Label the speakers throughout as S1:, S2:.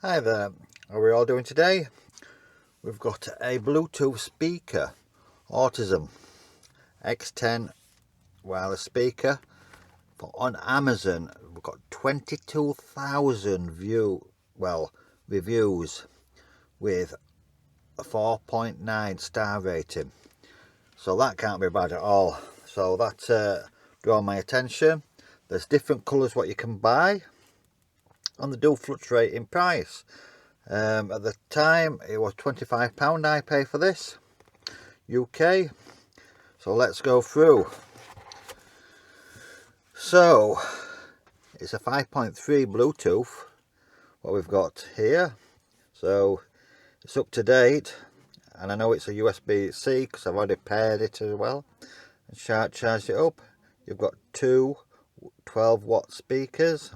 S1: Hi there, how are we all doing today? We've got a Bluetooth speaker, Ortizan X10 wireless speaker on Amazon. We've got 22,000 reviews with a 4.9 star rating. So that can't be bad at all. So that drew my attention. There's different colours what you can buy, and they do fluctuate in price. At the time it was £25 I pay for this, UK. So let's go through. So it's a 5.3 Bluetooth, what we've got here. So it's up to date, and I know it's a USB-C because I've already paired it as well and charged it up. You've got two 12-watt speakers,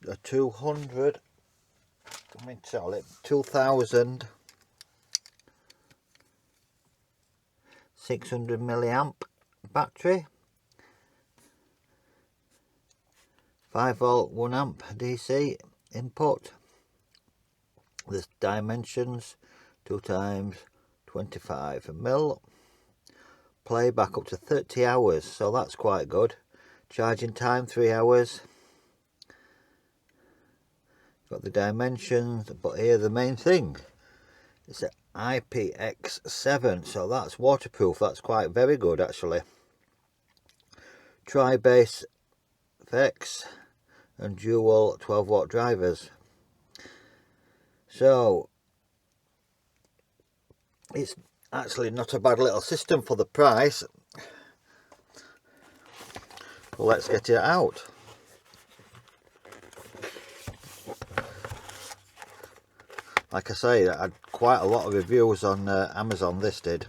S1: a 2,600 milliamp battery, 5V 1 amp DC input. There's dimensions 2 times 25mm, playback up to 30 hours, so that's quite good. Charging time 3 hours. Got the dimensions, but here the main thing, it's an IPX7, so that's waterproof. That's quite very good actually. Tri-base effects and dual 12-watt drivers. So it's actually not a bad little system for the price. Well, let's get it out. Like I say, I had quite a lot of reviews on Amazon, this did.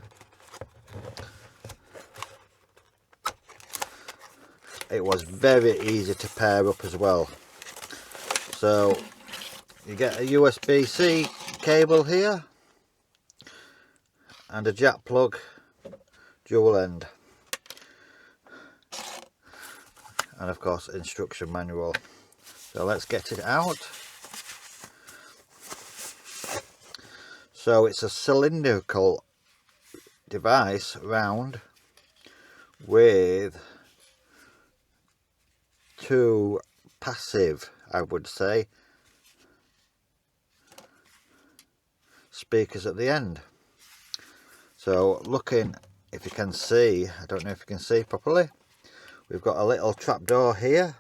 S1: It was very easy to pair up as well. So you get a USB-C cable here and a jack plug, dual end, and of course instruction manual. So let's get it out. So it's a cylindrical device, round, with two passive, I would say, speakers at the end. So looking, if you can see, I don't know if you can see properly, we've got a little trapdoor here.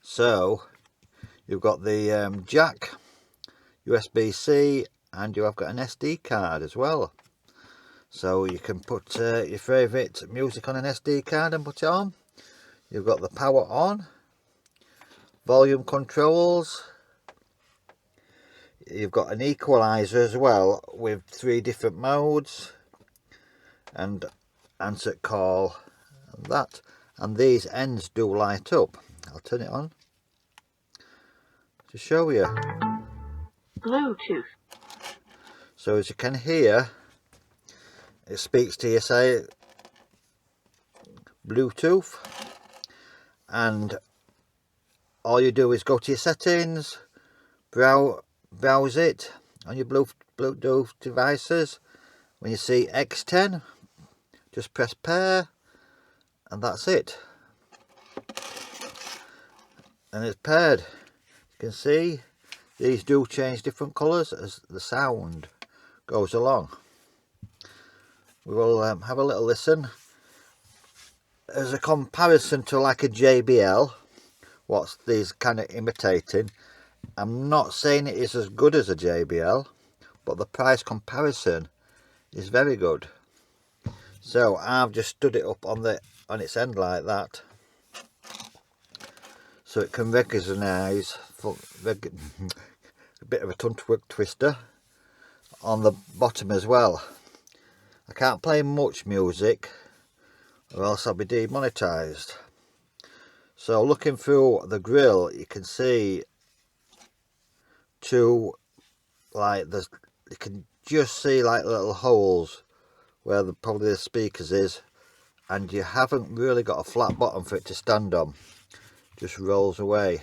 S1: So you've got the jack, USB-C, and you have got an SD card as well. So you can put your favourite music on an SD card and put it on. You've got the power on, volume controls. You've got an equalizer as well with 3 different modes, and answer call, and that. And these ends do light up. I'll turn it on to show you.
S2: Bluetooth.
S1: So as you can hear, it speaks to you, say Bluetooth, and all you do is go to your settings, browse it on your Bluetooth devices. When you see X10, just press pair, and that's it, and it's paired. You can see these do change different colours as the sound goes along. We will have a little listen. As a comparison to like a JBL, what's these kind of imitating, I'm not saying it is as good as a JBL, but the price comparison is very good. So I've just stood it up on its end like that, so it can recognise a bit of a tongue twister on the bottom as well. I can't play much music or else I'll be demonetised. So looking through the grill, you can see two, like there's, you can just see like little holes where probably the speakers is, and you haven't really got a flat bottom for it to stand on. Just rolls away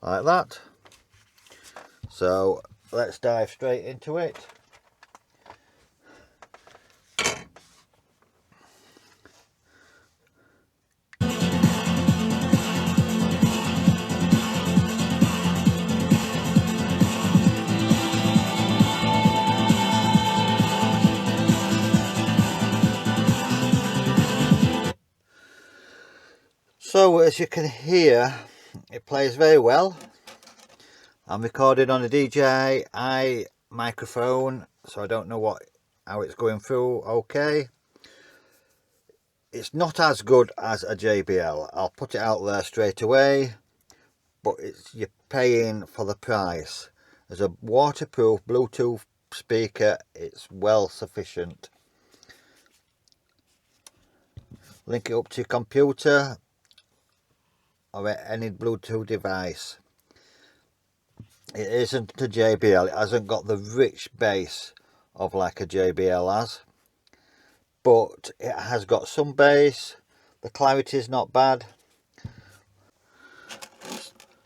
S1: like that. So let's dive straight into it. So as you can hear, it plays very well. I'm recording on a DJI microphone, so I don't know how it's going through. Okay, it's not as good as a JBL, I'll put it out there straight away, but you're paying for the price. As a waterproof Bluetooth speaker, it's well sufficient. Link it up to your computer or any Bluetooth device. It isn't a JBL, it hasn't got the rich bass of like a JBL has, but it has got some bass. The clarity is not bad.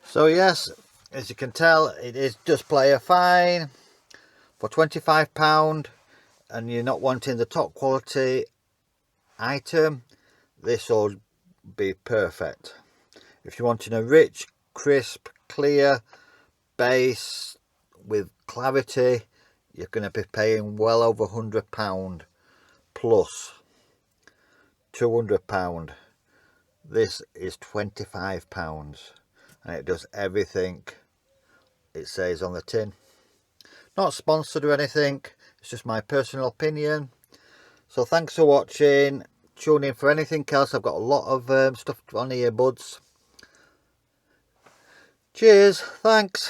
S1: So yes, as you can tell, it does play fine for £25, and you're not wanting the top quality item, this will be perfect. If you're wanting a rich, crisp, clear bass with clarity, you're going to be paying well over £100 plus £200. This is £25 and it does everything it says on the tin. Not sponsored or anything, it's just my personal opinion. So thanks for watching. Tune in for anything else. I've got a lot of stuff on earbuds. Cheers, thanks.